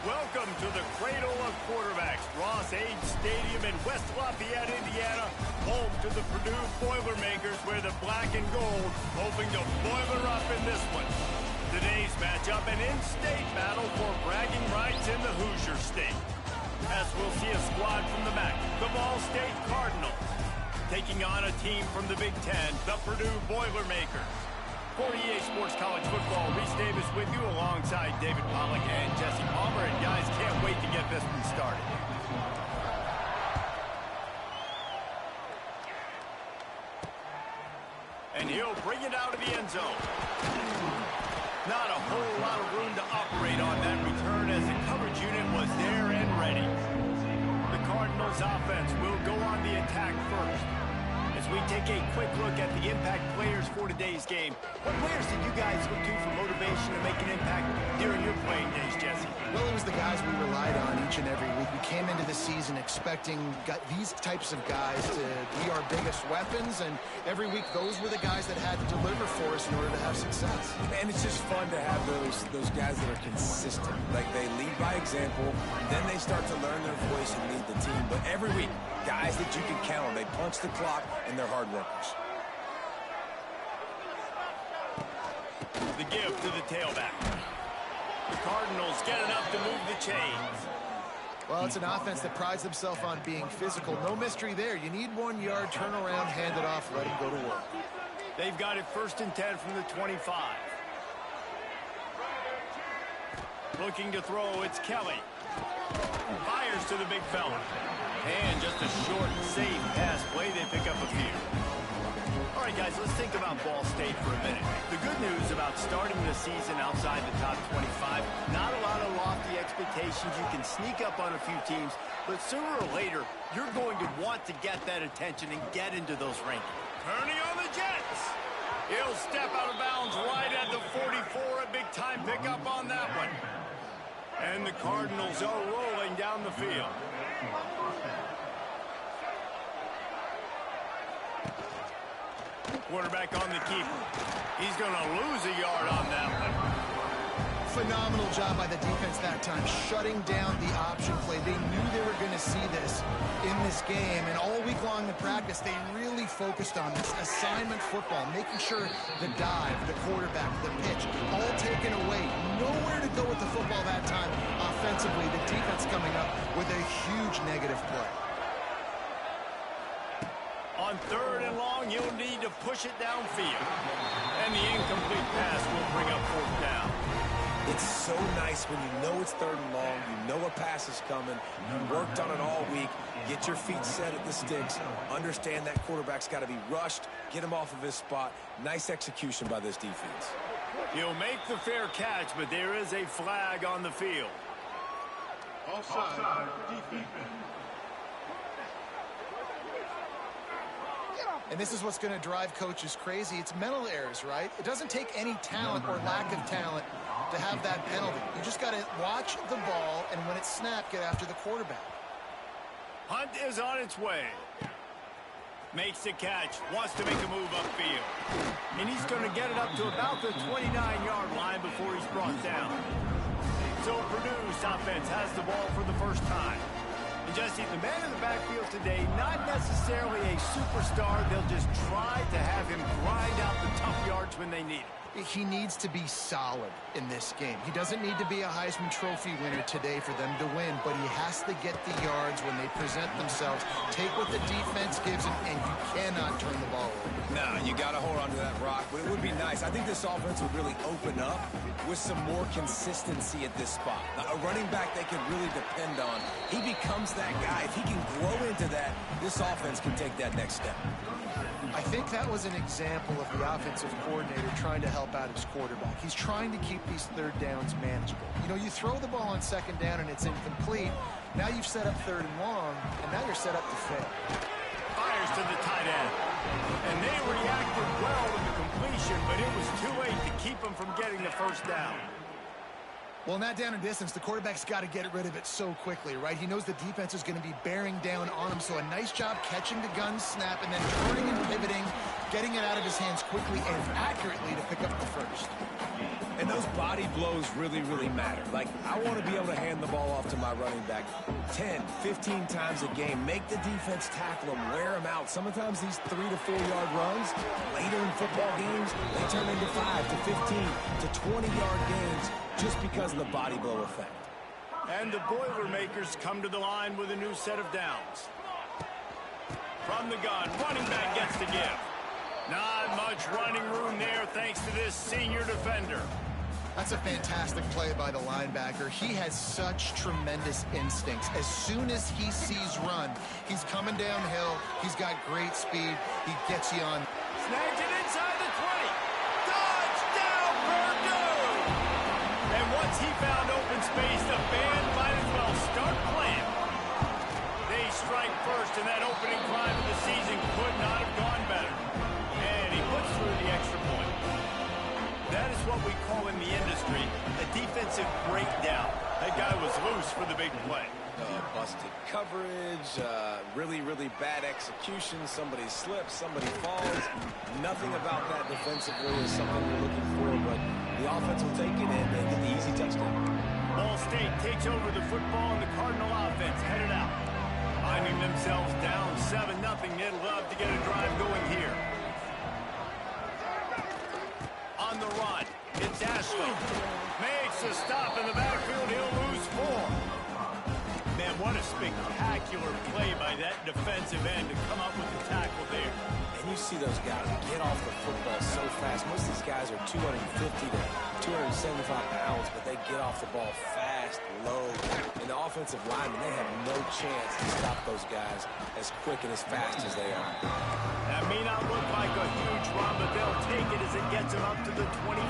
Welcome to the cradle of quarterbacks, Ross-Age Stadium in West Lafayette, Indiana, home to the Purdue Boilermakers, where the black and gold hoping to boiler up in this one. Today's matchup, an in-state battle for bragging rights in the Hoosier State. As we'll see a squad from the back, the Ball State Cardinals, taking on a team from the Big Ten, the Purdue Boilermakers. For EA Sports College Football, Reese Davis with you alongside David Pollack and Jesse Palmer. And guys, can't wait to get this one started. And he'll bring it out of the end zone. Not a whole lot of room to operate on that return as the coverage unit was there and ready. The Cardinals offense will go on the attack first. As we take a quick look at the impact players for today's game, what players did you guys look to for motivation to make an impact during your playing days, Jesse? Well, it was the guys we relied on each and every week. We came into the season expecting these types of guys to be our biggest weapons, and every week those were the guys that had to deliver for us in order to have success. And it's just fun to have those guys that are consistent. Like, they lead by example, then they start to learn their voice and lead the team. But every week, guys that you can count on, they punch the clock, and they're hard workers. The give to the tailback. The Cardinals get enough to move the chains. Well, it's an offense that prides themselves on being physical. No mystery there. You need 1 yard, turn around, hand it off, let him go to work. They've got it 1st and 10 from the 25. Looking to throw, it's Kelly. Fires to the big fella. And just a short, safe pass play. They pick up a few. All right, guys, let's think about Ball State for a minute. The good news about starting the season outside the top 25, not a lot of lofty expectations. You can sneak up on a few teams, but sooner or later, you're going to want to get that attention and get into those rankings. Turning on the Jets. He'll step out of bounds right at the 44. A big-time pickup on that one. And the Cardinals are rolling down the field. Quarterback on the keeper. He's going to lose a yard on that one. Phenomenal job by the defense that time, shutting down the option play. They knew they were going to see this in this game, and all week long in practice, they really focused on this assignment football, making sure the dive, the quarterback, the pitch, all taken away. Nowhere to go with the football that time offensively. The defense coming up with a huge negative play. On 3rd and long, you'll need to push it downfield. And the incomplete pass will bring up 4th down. It's so nice when you know it's 3rd and long, you know a pass is coming, you worked on it all week, get your feet set at the sticks, understand that quarterback's got to be rushed, get him off of his spot. Nice execution by this defense. He'll make the fair catch, but there is a flag on the field. Offside, defense. And this is what's going to drive coaches crazy. It's mental errors, right? It doesn't take any talent or lack of talent to have that penalty. You just got to watch the ball, and when it's snapped, get after the quarterback. Hunt is on its way. Makes the catch, wants to make a move upfield. And he's going to get it up to about the 29-yard line before he's brought down. So Purdue's offense has the ball for the first time. And Jesse, the man in the backfield today, not necessarily a superstar. They'll just try to have him grind out the tough yards when they need it. He needs to be solid in this game. He doesn't need to be a Heisman Trophy winner today for them to win, but he has to get the yards when they present themselves. Take what the defense gives him, and you cannot turn the ball over. No, you got to hold on to that rock, but it would be nice. I think this offense would really open up with some more consistency at this spot. Now, a running back they can really depend on. He becomes that guy. If he can grow into that, this offense can take that next step. I think that was an example of the offensive coordinator trying to help out his quarterback. He's trying to keep these 3rd downs manageable. You know, you throw the ball on 2nd down and it's incomplete. Now you've set up 3rd and long, and now you're set up to fail. Fires to the tight end. And they reacted well to the completion, but it was too late to keep them from getting the 1st down. Well, in that down and distance, the quarterback's got to get rid of it so quickly, right? He knows the defense is going to be bearing down on him, so a nice job catching the gun snap and then turning and pivoting, getting it out of his hands quickly and accurately to pick up the 1st. And those body blows really, really matter. Like, I want to be able to hand the ball off to my running back 10, 15 times a game. Make the defense tackle them, wear them out. Sometimes these 3 to 4 yard runs, later in football games, they turn into 5 to 15 to 20-yard gains just because of the body blow effect. And the Boilermakers come to the line with a new set of downs. From the gun, running back gets to give. Not much running room there thanks to this senior defender. That's a fantastic play by the linebacker. He has such tremendous instincts. As soon as he sees run, he's coming downhill. He's got great speed. He gets you on. Snagged it inside the 20. Touchdown, Purdue! And once he found open space, the band might as well start playing. They strike first, and that opening drive of the season could not have gone better. And he puts through the extra point. That is what we call in the industry a defensive breakdown. That guy was loose for the big play. Busted coverage, really, really bad execution. Somebody slips, somebody falls. Nothing about that defensively is something we're looking for, but the offense will take it and get the easy touchdown. Ball State takes over the football, and the Cardinal offense headed out. Finding themselves down 7-0, they'd love to get a drive going here. On the run, it's Ashley. Makes a stop in the backfield. He'll lose 4. Man, what a spectacular play by that defensive end to come up with the tackle there. And you see those guys get off the football so fast. Most of these guys are 250 to 275 pounds, but they get off the ball fast, low. And the offensive linemen, they have no chance to stop those guys as quick and as fast as they are. That may not look like a huge run, but they'll take it as it gets them up to the 24.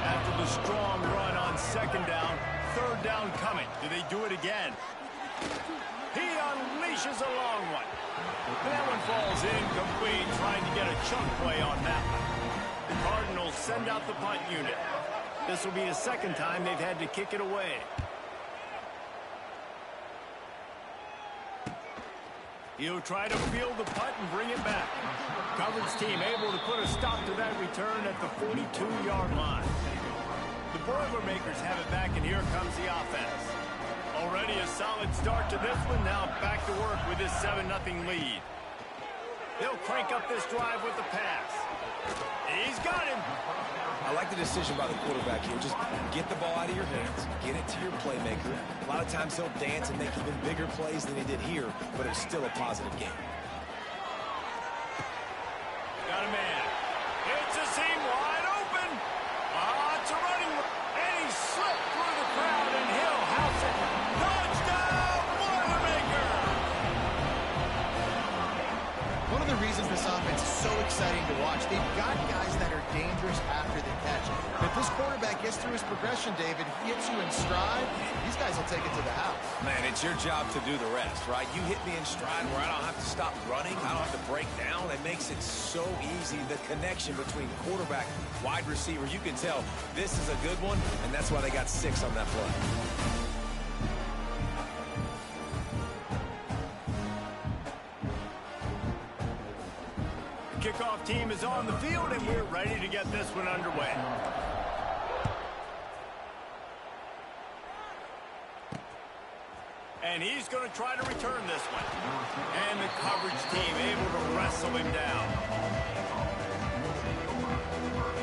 After the strong run on second down, third down coming. Do they do it again? He unleashes a long one. That one falls incomplete, trying to get a chunk play on that one. The Cardinals send out the punt unit. This will be the second time they've had to kick it away. He'll try to field the punt and bring it back. Coverage team able to put a stop to that return at the 42-yard line. The Boilermakers have it back, and here comes the offense. Already a solid start to this one. Now back to work with this 7-0 lead. They'll crank up this drive with the pass. He's got him. I like the decision by the quarterback here. Just get the ball out of your hands. Get it to your playmaker. A lot of times he'll dance and make even bigger plays than he did here, but it's still a positive game. Got a man. It's a seam wide open. It's a running. And he slipped through the crowd, and he'll house it. Touchdown, Boilermaker! One of the reasons this offense is so exciting to watch, they've got guys that are dangerous after the catch. If this quarterback gets through his progression, David, hits you in stride, these guys will take it to the house. Man, it's your job to do the rest, right? You hit me in stride where I don't have to stop running. I don't have to break down. It makes it so easy. The connection between quarterback, wide receiver, you can tell this is a good one, and that's why they got 6 on that play. Kickoff team is on the field, and we're ready to get this one underway. And he's going to try to return this one. And the coverage team able to wrestle him down.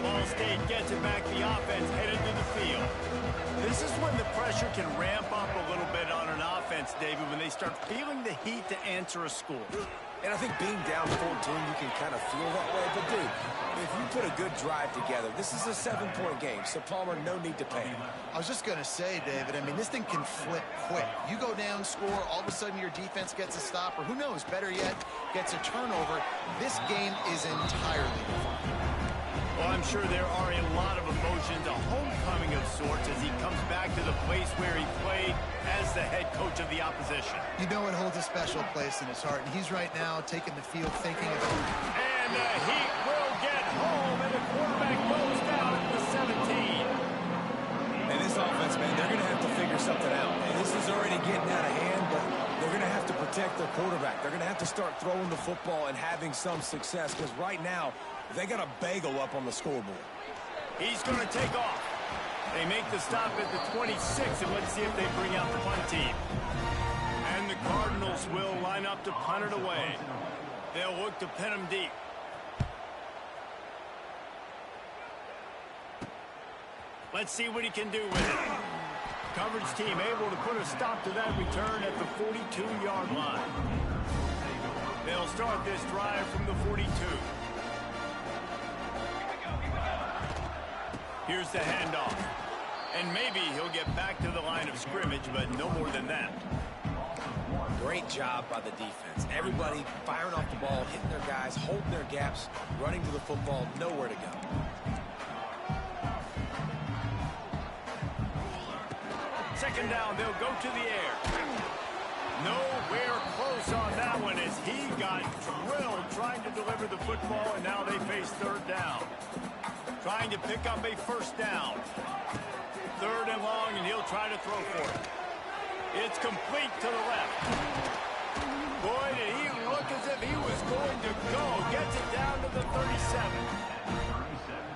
Ball State gets it back. The offense headed to the field. This is when the pressure can ramp up a little bit on an offense, David, when they start feeling the heat to answer a score. And I think being down 14, you can kind of feel that way. But, dude, if you put a good drive together, this is a 7-point game. So, Palmer, no need to panic. I was just going to say, David, I mean, this thing can flip quick. You go down, score, all of a sudden your defense gets a stop, or who knows, better yet, gets a turnover. This game is entirely different. Well, I'm sure there are a lot of emotions, a homecoming of sorts, as he comes back to the place where he played as the head coach of the opposition. You know it holds a special place in his heart, and he's right now taking the field thinking about it. And the Heat will get home, and the quarterback goes down at the 17. And this offense, man, they're going to have to figure something out. And this is already getting out of hand, but they're going to have to protect their quarterback. They're going to have to start throwing the football and having some success, because right now, they got a bagel up on the scoreboard. He's going to take off. They make the stop at the 26, and let's see if they bring out the punt team. And the Cardinals will line up to punt it away. They'll look to pin him deep. Let's see what he can do with it. Coverage team able to put a stop to that return at the 42-yard line. They'll start this drive from the 42. Here's the handoff. And maybe he'll get back to the line of scrimmage, but no more than that. Great job by the defense. Everybody firing off the ball, hitting their guys, holding their gaps, running to the football, nowhere to go. Second down, they'll go to the air. Nowhere close on that one as he got drilled trying to deliver the football, and now they face third down. Trying to pick up a first down. Third and long, and he'll try to throw for it. It's complete to the left. Boy, did he look as if he was going to go. Gets it down to the 37.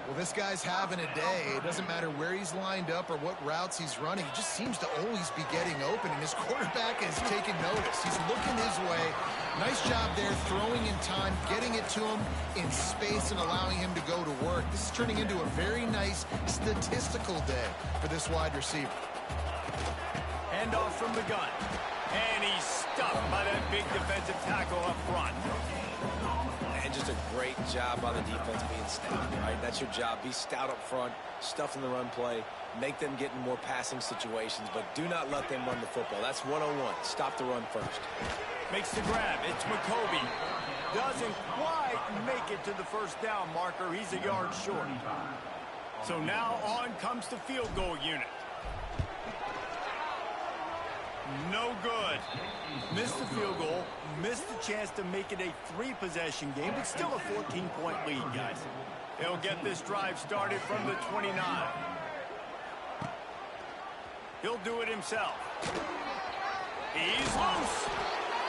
Well, this guy's having a day. It doesn't matter where he's lined up or what routes he's running. He just seems to always be getting open, and his quarterback is taking notice. He's looking his way. Nice job there, throwing in time, getting it to him in space and allowing him to go to work. This is turning into a very nice statistical day for this wide receiver. Handoff from the gun. And he's stuffed by that big defensive tackle up front. And just a great job by the defense being stout, right? That's your job. Be stout up front, stuff in the run play, make them get in more passing situations, but do not let them run the football. That's 101. Stop the run first. Makes the grab. It's McCoby. Doesn't quite make it to the first down marker. He's a yard short. So now on comes the field goal unit. No good. Missed the field goal. Missed the chance to make it a 3-possession game, but still a 14-point lead, guys. They'll get this drive started from the 29. He'll do it himself. He's loose.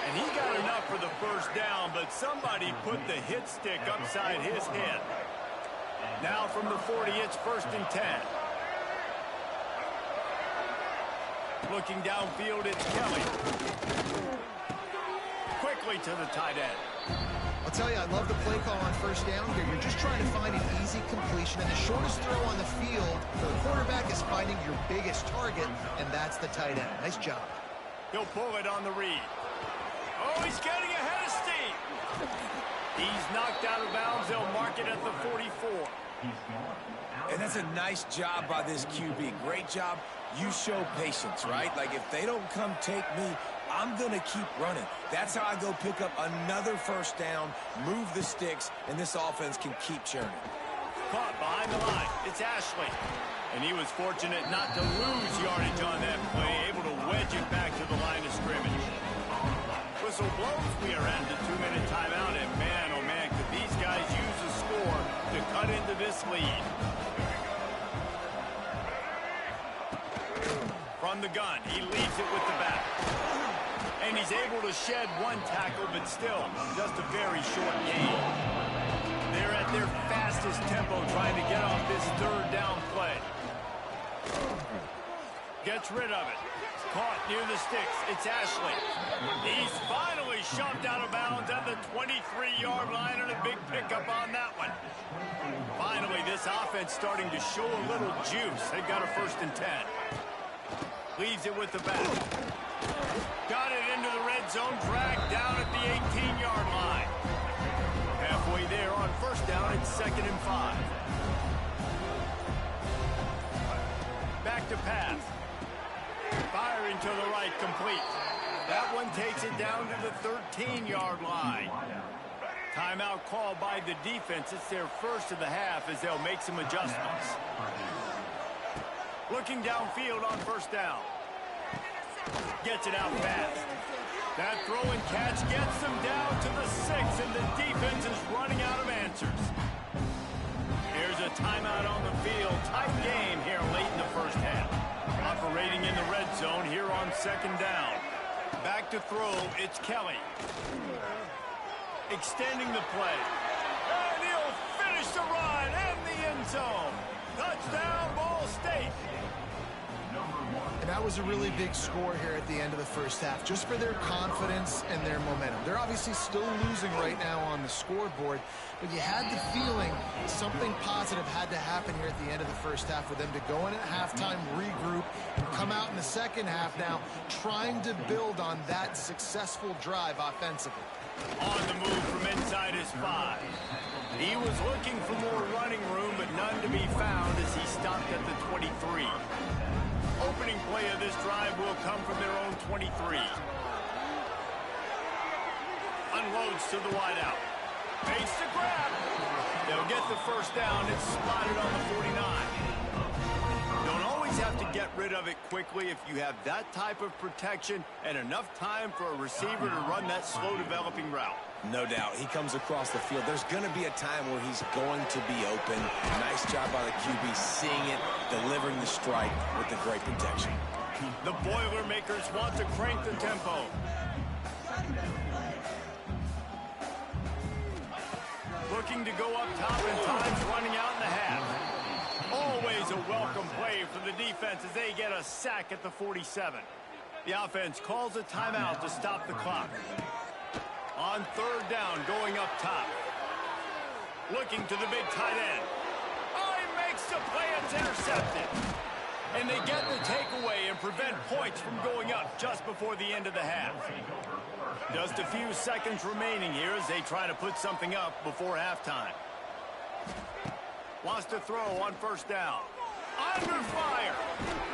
And he got enough for the first down, but somebody put the hit stick upside his head. Now from the 40, it's 1st and 10. Looking downfield, it's Kelly. Quickly to the tight end. I'll tell you, I love the play call on first down here. You're just trying to find an easy completion, and the shortest throw on the field for the quarterback is finding your biggest target, and that's the tight end. Nice job. He'll pull it on the read. Oh, he's getting ahead of steam. He's knocked out of bounds. They'll mark it at the 44. And that's a nice job by this QB. Great job. You show patience, right? Like, if they don't come take me, I'm going to keep running. That's how I go pick up another first down, move the sticks, and this offense can keep churning. Caught behind the line. It's Ashley. And he was fortunate not to lose yardage on that play, able to wedge it back to the line of scrimmage. Whistle blows. We are at the 2-minute timeout, and man, oh man, could these guys use a score to cut into this lead. From the gun, he leaves it with the back. And he's able to shed one tackle, but still, just a very short gain. They're at their fastest tempo trying to get off this third down play. Gets rid of it. Caught near the sticks. It's Ashley. He's finally shoved out of bounds at the 23-yard line, and a big pickup on that one. Finally, this offense starting to show a little juice. They've got a 1st and 10. Leaves it with the back. Got it into the red zone, dragged down at the 18-yard line. Halfway there on first down, it's 2nd and 5. Back to pass. Firing to the right, complete. That one takes it down to the 13-yard line. Timeout called by the defense. It's their first of the half as they'll make some adjustments. Looking downfield on first down. Gets it out fast. That throw and catch gets them down to the 6, and the defense is running out of answers. Here's a timeout on the field. Tight game here late in the first half. Operating in the red zone here on 2nd down. Back to throw, it's Kelly. Extending the play. And he'll finish the run in the end zone. Touchdown, Ball State. And that was a really big score here at the end of the first half, just for their confidence and their momentum. They're obviously still losing right now on the scoreboard, but you had the feeling something positive had to happen here at the end of the first half for them to go in at halftime, regroup, and come out in the second half now trying to build on that successful drive offensively. On the move from inside his 5. He was looking for more running room, but none to be found as he stopped at the 23. Opening play of this drive will come from their own 23. Unloads to the wideout. Fakes the grab. They'll get the first down. It's spotted on the 49. Don't always have to get rid of it quickly if you have that type of protection and enough time for a receiver to run that slow developing route. No doubt. He comes across the field. There's going to be a time where he's going to be open. Nice job by the QB seeing it, delivering the strike with the great protection. The Boilermakers want to crank the tempo. Looking to go up top, and time's running out in the half. Always a welcome play for the defense as they get a sack at the 47. The offense calls a timeout to stop the clock. On third down, going up top. Looking to the big tight end. Oh, he makes the play. It's intercepted. And they get the takeaway and prevent points from going up just before the end of the half. Just a few seconds remaining here as they try to put something up before halftime. Wants to throw on first down. Under fire.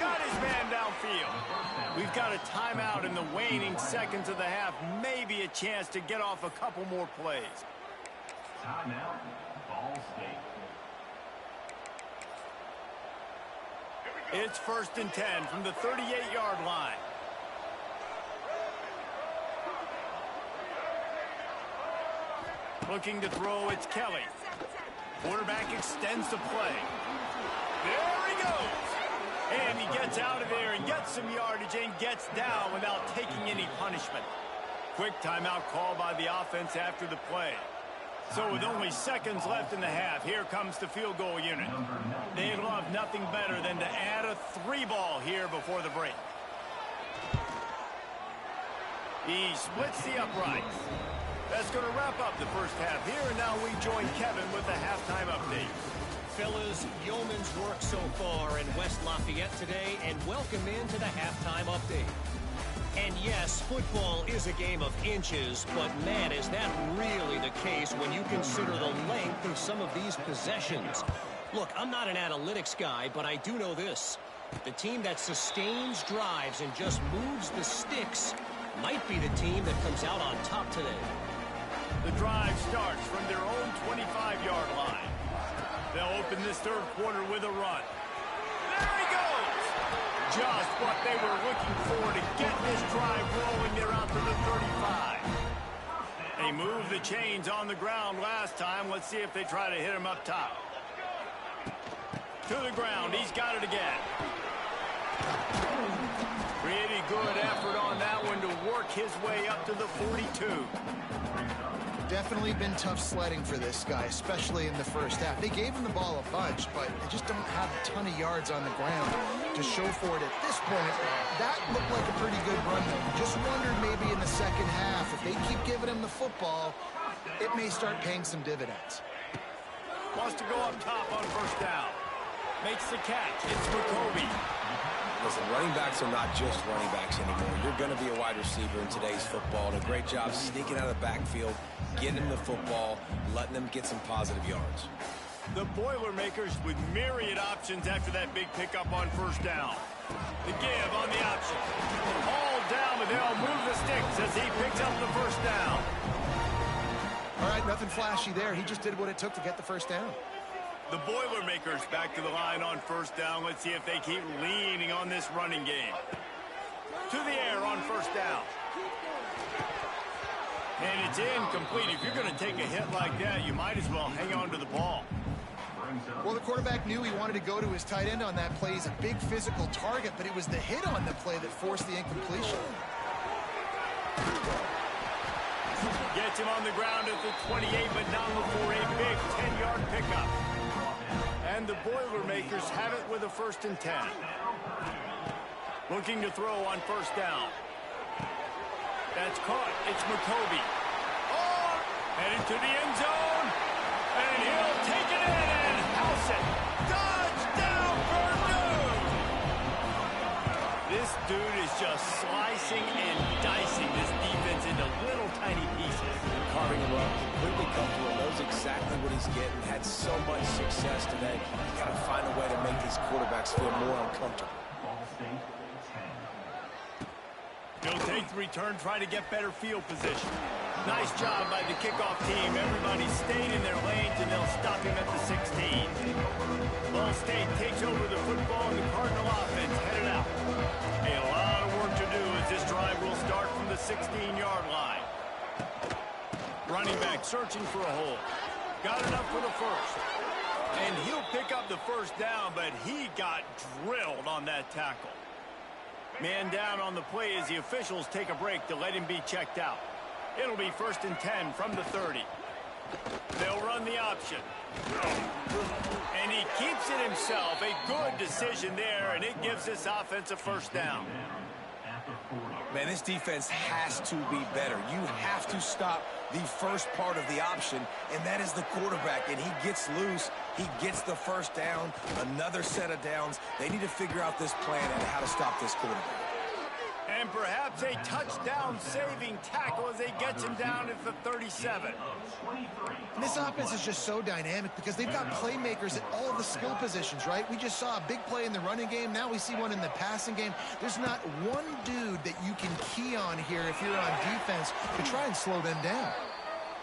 Got his man downfield. We've got a timeout in the waning seconds of the half. Maybe a chance to get off a couple more plays. Timeout, Ball State. It's 1st and 10 from the 38-yard line. Looking to throw, it's Kelly. Quarterback extends the play. There he goes. And he gets out of there and gets some yardage and gets down without taking any punishment. Quick timeout call by the offense after the play. So with only seconds left in the half, here comes the field goal unit. They love nothing better than to add a 3-ball here before the break. He splits the uprights. That's going to wrap up the first half here, and now we join Kevin with the halftime update. Fellas, yeoman's work so far in West Lafayette today, and welcome into the halftime update. And yes, football is a game of inches, but man, is that really the case when you consider the length of some of these possessions. Look, I'm not an analytics guy, but I do know this. The team that sustains drives and just moves the sticks might be the team that comes out on top today. The drive starts from their own 25-yard line. They'll open this third quarter with a run. There he goes! Just what they were looking for to get this drive rolling. They're out to the 35. They moved the chains on the ground last time. Let's see if they try to hit him up top. To the ground. He's got it again. Pretty good effort on that one to work his way up to the 42. Definitely been tough sledding for this guy, especially in the first half. They gave him the ball a bunch, but they just don't have a ton of yards on the ground to show for it at this point. That looked like a pretty good run, though. Just wondered maybe in the second half, if they keep giving him the football, it may start paying some dividends. Wants to go up top on first down. Makes the catch. It's McCovey. Listen, running backs are not just running backs anymore. You're going to be a wide receiver in today's football. And a great job sneaking out of the backfield, getting them the football, letting them get some positive yards. The Boilermakers with myriad options after that big pickup on first down. The give on the option. All down, but they'll move the sticks as he picks up the first down. All right, nothing flashy there. He just did what it took to get the first down. The Boilermakers back to the line on first down. Let's see if they keep leaning on this running game. To the air on first down. And it's incomplete. If you're going to take a hit like that, you might as well hang on to the ball. Well, the quarterback knew he wanted to go to his tight end on that play. He's a big physical target, but it was the hit on the play that forced the incompletion. Gets him on the ground at the 28, but not before a big 10-yard pickup. And the Boilermakers have it with a 1st and 10. Looking to throw on 1st down. That's caught. It's McCoby. Oh! Headed to the end zone. And he'll take it in and house it. Touchdown, Purdue! This dude is just slicing and dicing this defense into little tiny pieces. Carving him up, completely comfortable, knows exactly what he's getting, had so much success today. You got to find a way to make these quarterbacks feel more uncomfortable. Ball State, 10. He'll take the return, try to get better field position. Nice job by the kickoff team. Everybody stayed in their lanes, and they'll stop him at the 16. Ball State takes over the football, and the Cardinal offense headed out. A lot of work to do as this drive will start from the 16-yard line. Running back searching for a hole. Got enough for the 1st. And he'll pick up the 1st down, but he got drilled on that tackle. Man down on the play as the officials take a break to let him be checked out. It'll be 1st and 10 from the 30. They'll run the option. And he keeps it himself. A good decision there, and it gives this offense a 1st down. Man, this defense has to be better. You have to stop the first part of the option, and that is the quarterback. And he gets loose. He gets the 1st down, another set of downs. They need to figure out this plan and how to stop this quarterback. And perhaps a touchdown-saving tackle as they get him down at the 37. And this offense is just so dynamic because they've got playmakers at all the skill positions, right? We just saw a big play in the running game. Now we see one in the passing game. There's not one dude that you can key on here if you're on defense to try and slow them down.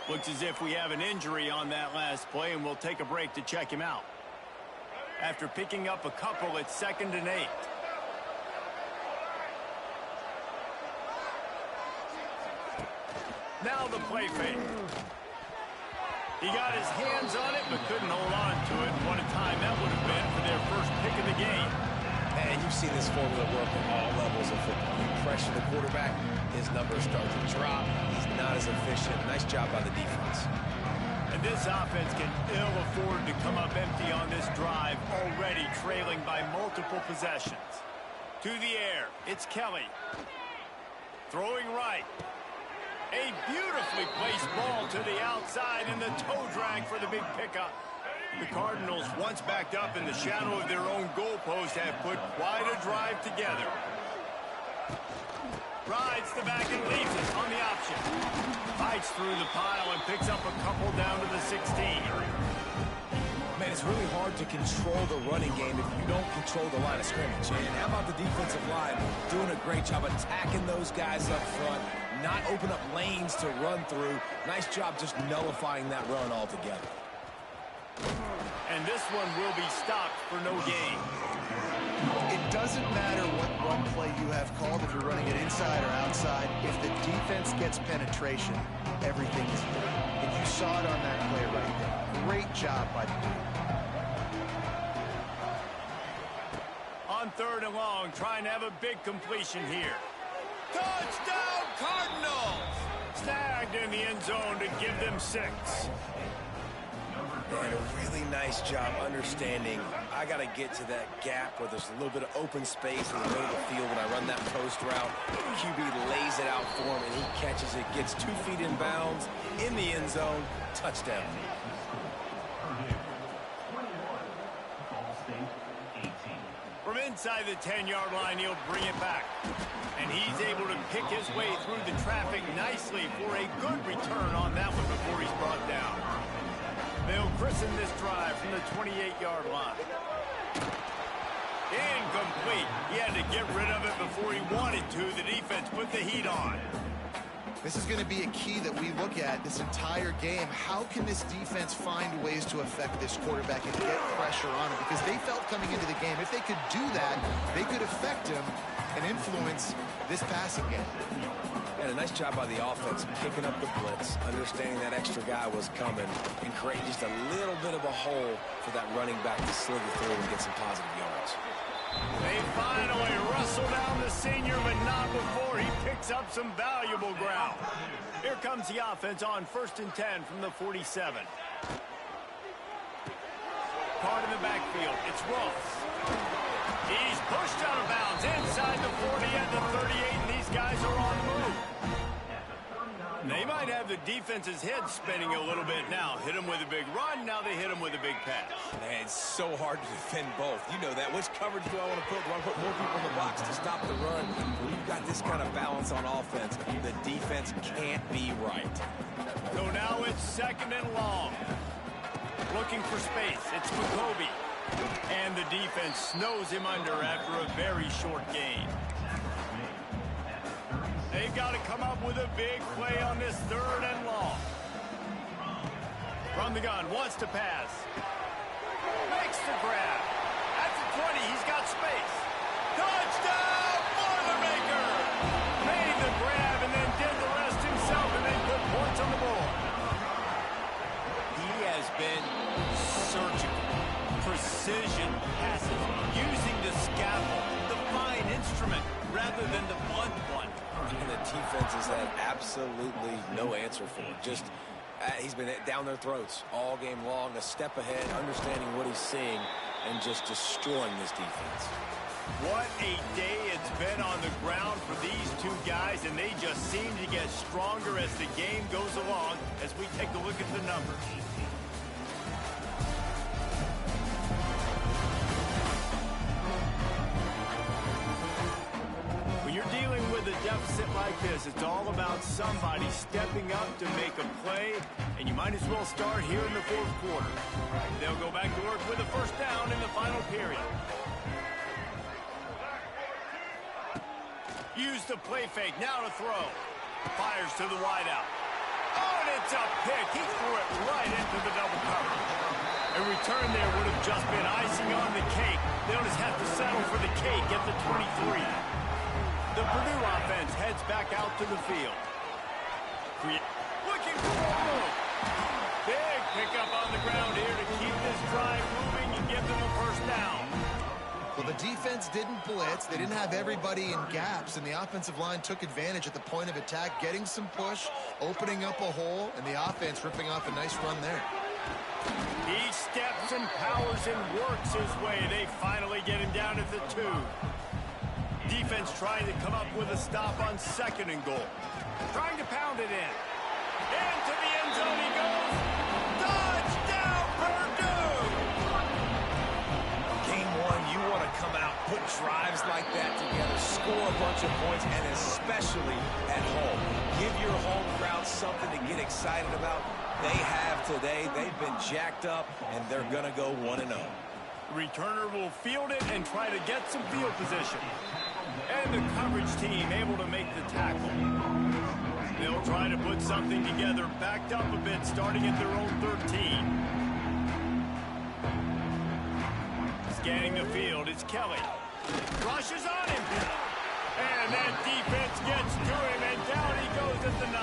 Looks as if we have an injury on that last play, and we'll take a break to check him out. After picking up a couple, it's 2nd and 8. Now the play fake. He got his hands on it, but couldn't hold on to it. What a time that would have been for their 1st pick of the game. And you've seen this formula work at all levels of football. You pressure the quarterback, his numbers start to drop. He's not as efficient. Nice job by the defense. And this offense can ill afford to come up empty on this drive, already trailing by multiple possessions. To the air, it's Kelly. Throwing right. A beautifully placed ball to the outside, and the toe drag for the big pickup. The Cardinals, once backed up in the shadow of their own goalpost, have put quite a drive together. Rides the back and leaves it on the option. Fights through the pile and picks up a couple down to the 16. Man, it's really hard to control the running game if you don't control the line of scrimmage. And how about the defensive line doing a great job attacking those guys up front, not open up lanes to run through. Nice job just nullifying that run altogether. And this one will be stopped for no gain. It doesn't matter what run play you have called, if you're running it inside or outside. If the defense gets penetration, everything is good. And you saw it on that play right there. Great job by the team. On 3rd and long, trying to have a big completion here. Touchdown, Cardinals! Snagged in the end zone to give them 6. And a really nice job understanding I got to get to that gap where there's a little bit of open space in the middle of the field when I run that post route. QB lays it out for him, and he catches it, gets 2 feet in bounds, in the end zone, touchdown. From inside the 10-yard line, he'll bring it back. And he's able to pick his way through the traffic nicely for a good return on that one before he's brought down. They'll christen this drive from the 28-yard line. Incomplete. He had to get rid of it before he wanted to. The defense put the heat on. This is going to be a key that we look at this entire game. How can this defense find ways to affect this quarterback and get pressure on him? Because they felt coming into the game, if they could do that, they could affect him and influence this passing game. And a nice job by the offense picking up the blitz, understanding that extra guy was coming, and creating just a little bit of a hole for that running back to slither through and get some positive yards. They finally wrestle down the senior, but not before he picks up some valuable ground. Here comes the offense on 1st and 10 from the 47. caught in the backfield. It's Ross. He's pushed out of bounds inside the 40 and the 38, and these guys are on the move. They might have the defense's head spinning a little bit now. Hit them with a big run, now they hit them with a big pass. Man, it's so hard to defend both. You know that. Which coverage do I want to put? Do I want to put more people in the box to stop the run? When you've got this kind of balance on offense, the defense can't be right. So now it's 2nd and long. Looking for space. It's Jacoby. And the defense snows him under after a very short gain. They've got to come up with a big play on this 3rd and long. From the gun, wants to pass. Makes the grab. At the 20, he's got space. Touchdown, Boilermaker! Made the grab and then did the rest himself and then put points on the board. He has been surgical. Precision passes, using the scalpel, the fine instrument, rather than the blunt one. And the defense has had absolutely no answer for it. Just, he's been down their throats all game long, a step ahead, understanding what he's seeing, and just destroying this defense. What a day it's been on the ground for these two guys, and they just seem to get stronger as the game goes along as we take a look at the numbers. When you're dealing with a deficit like this, it's all about somebody stepping up to make a play, and you might as well start here in the 4th quarter. They'll go back to work with a 1st down in the final period. Use the play fake, now to throw. Fires to the wideout. Oh, and it's a pick. He threw it right into the double cover. A return there would have just been icing on the cake. They'll just have to settle for the cake at the 23. The Purdue offense heads back out to the field. Looking for more room. Big pickup on the ground here to keep this drive moving and give them a 1st down. Well, the defense didn't blitz. They didn't have everybody in gaps, and the offensive line took advantage at the point of attack, getting some push, opening up a hole, and the offense ripping off a nice run there. He steps and powers and works his way. They finally get him down at the 2. Defense trying to come up with a stop on 2nd and goal. Trying to pound it in. Into the end zone he goes. Touchdown, Purdue! Game 1, you want to come out, put drives like that together, score a bunch of points, and especially at home. Give your home crowd something to get excited about. They have today. They've been jacked up, and they're going to go 1-0. Returner will field it and try to get some field position. And the coverage team able to make the tackle. They'll try to put something together, backed up a bit, starting at their own 13. Scanning the field, it's Kelly. Rushes on him. And that defense gets to him, and down he goes at the 9.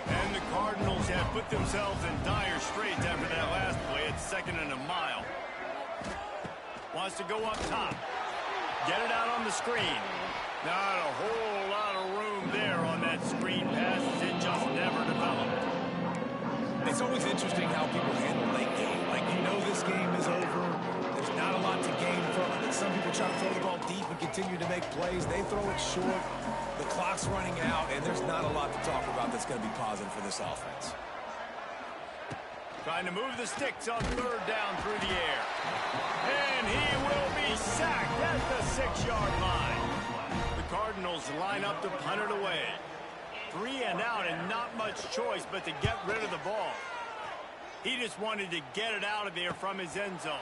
And the Cardinals have put themselves in dire straits after that last play. It's 2nd and a mile. Wants to go up top. Get it out on the screen. Not a whole lot of room there on that screen pass. It just never developed. It's always interesting how people handle late game. Like, you know this game is over. There's not a lot to gain from it. And some people try to throw the ball deep and continue to make plays. They throw it short. The clock's running out, and there's not a lot to talk about that's going to be positive for this offense. Trying to move the sticks on 3rd down through the air. And he will be sacked at the 6-yard line. The Cardinals line up to punt it away. 3 and out and not much choice but to get rid of the ball. He just wanted to get it out of there from his end zone.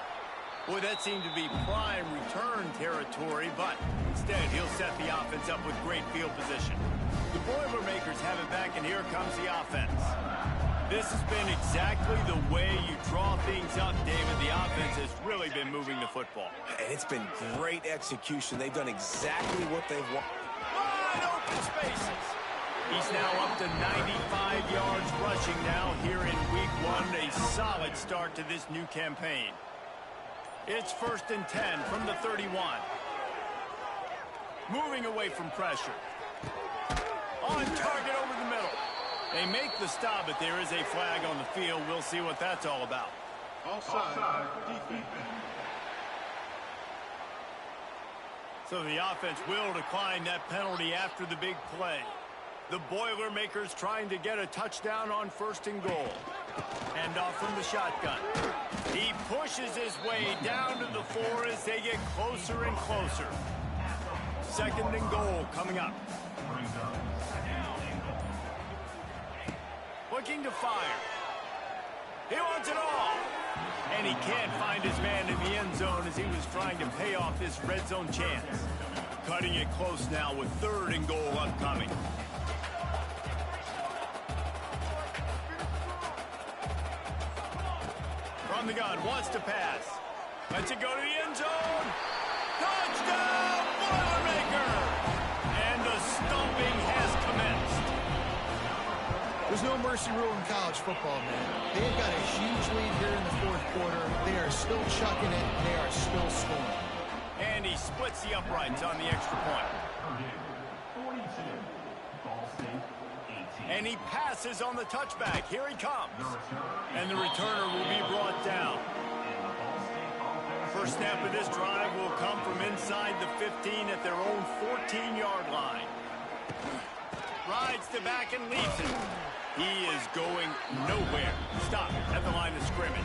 Boy, that seemed to be prime return territory, but instead he'll set the offense up with great field position. The Boilermakers have it back, and here comes the offense. This has been exactly the way you draw things up, David. The offense has really been moving the football. And it's been great execution. They've done exactly what they've wanted. Wide open spaces. He's now up to 95 yards rushing now here in week 1. A solid start to this new campaign. It's 1st and 10 from the 31. Moving away from pressure. On target over the middle. They make the stop, but there is a flag on the field. We'll see what that's all about. Offside. Defense. So the offense will decline that penalty after the big play. The Boilermakers trying to get a touchdown on 1st and goal. Hand off from the shotgun. He pushes his way down to the 4 as they get closer and closer. 2nd and goal coming up. Looking to fire. He wants it all. And he can't find his man in the end zone as he was trying to pay off this red zone chance. Cutting it close now with 3rd and goal upcoming. From the gun, wants to pass. Lets it go to the end zone. Touchdown, Boilermaker! And the stomping has commenced. There's no mercy rule in college football, man. They've got a huge lead here in the 4th quarter. They are still chucking it. They are still scoring. And he splits the uprights on the extra point. Purdue, 42. Ball State, 18. And he passes on the touchback. Here he comes. And the returner will be brought down. First snap of this drive will come from inside the 15 at their own 14-yard line. Rides to back and leaves it. He is going nowhere. Stop at the line of scrimmage.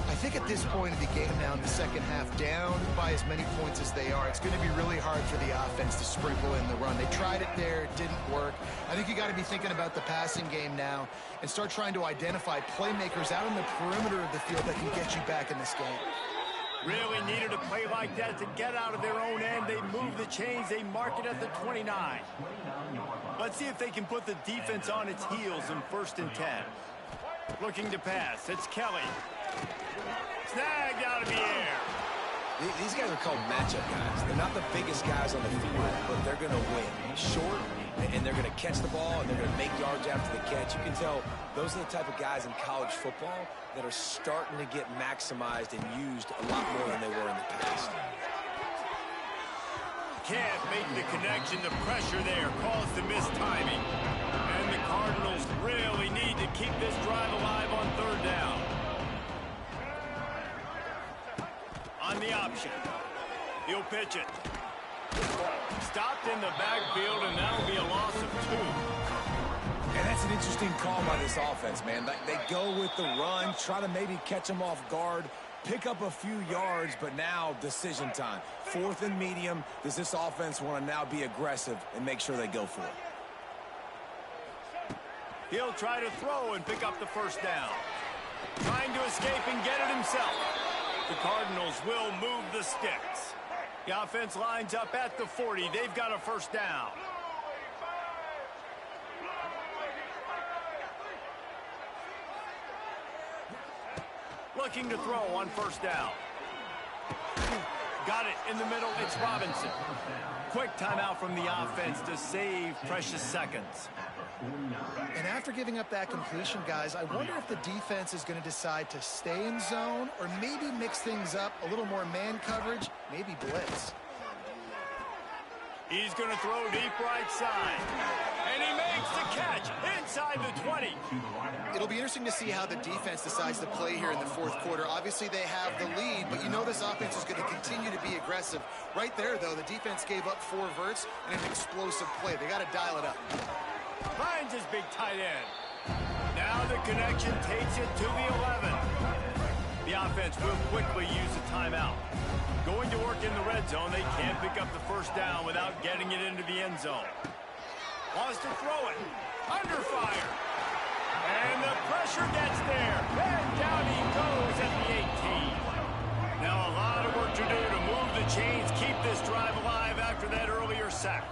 I think at this point of the game now in the second half, down by as many points as they are, it's going to be really hard for the offense to sprinkle in the run. They tried it there. It didn't work. I think you got to be thinking about the passing game now and start trying to identify playmakers out on the perimeter of the field that can get you back in this game. Really needed a play like that to get out of their own end. They move the chains. They mark it at the 29. Let's see if they can put the defense on its heels in 1st and 10. Looking to pass. It's Kelly. Snagged out of the air. These guys are called matchup guys. They're not the biggest guys on the field, but they're going to win. Short, and they're going to catch the ball, and they're going to make yards after the catch. You can tell those are the type of guys in college football that are starting to get maximized and used a lot more than they were in the past. Can't make the connection. The pressure there caused the missed timing. And the Cardinals really need to keep this drive alive on 3rd down. On the option. He'll pitch it. Stopped in the backfield, and that'll be a loss of 2. And that's an interesting call by this offense, man. They go with the run, try to maybe catch them off guard, pick up a few yards, but now decision time. 4th and medium. Does this offense want to now be aggressive and make sure they go for it? He'll try to throw and pick up the 1st down. Trying to escape and get it himself. The Cardinals will move the sticks. The offense lines up at the 40. They've got a 1st down. Looking to throw on 1st down. Got it in the middle. It's Robinson. Quick timeout from the offense to save precious seconds. And after giving up that completion, guys, I wonder if the defense is going to decide to stay in zone or maybe mix things up, a little more man coverage, maybe blitz. He's going to throw deep right side. And he makes the catch inside the 20. It'll be interesting to see how the defense decides to play here in the 4th quarter. Obviously, they have the lead, but you know this offense is going to continue to be aggressive. Right there, though, the defense gave up 4 verts and an explosive play. They got to dial it up. Finds his big tight end. Now the connection takes it to the 11. The offense will quickly use a timeout. Going to work in the red zone, they can't pick up the 1st down without getting it into the end zone. Wants to throw it. Under fire. And the pressure gets there. And down he goes at the 18. Now a lot of work to do to move the chains, keep this drive alive after that earlier sack.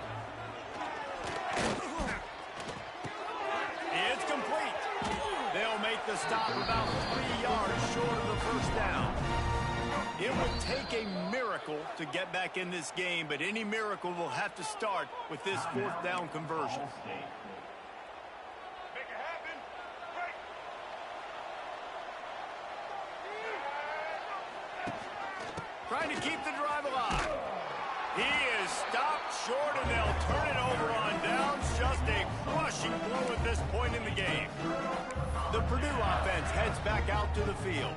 It's complete. They'll make the stop about 3 yards short of the 1st down. It would take a miracle to get back in this game, but any miracle will have to start with this 4th down conversion. Trying to keep the drive alive. He is stopped short, and they'll turn it over on downs. Just a crushing blow at this point in the game. The Purdue offense offense heads back out to the field.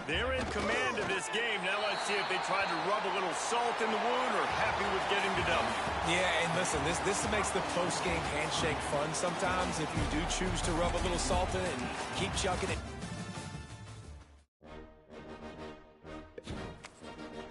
They're in command of this game. Now let's see if they try to rub a little salt in the wound or happy with getting the W. Yeah, and listen, this makes the post-game handshake fun sometimes if you do choose to rub a little salt in it and keep chucking it.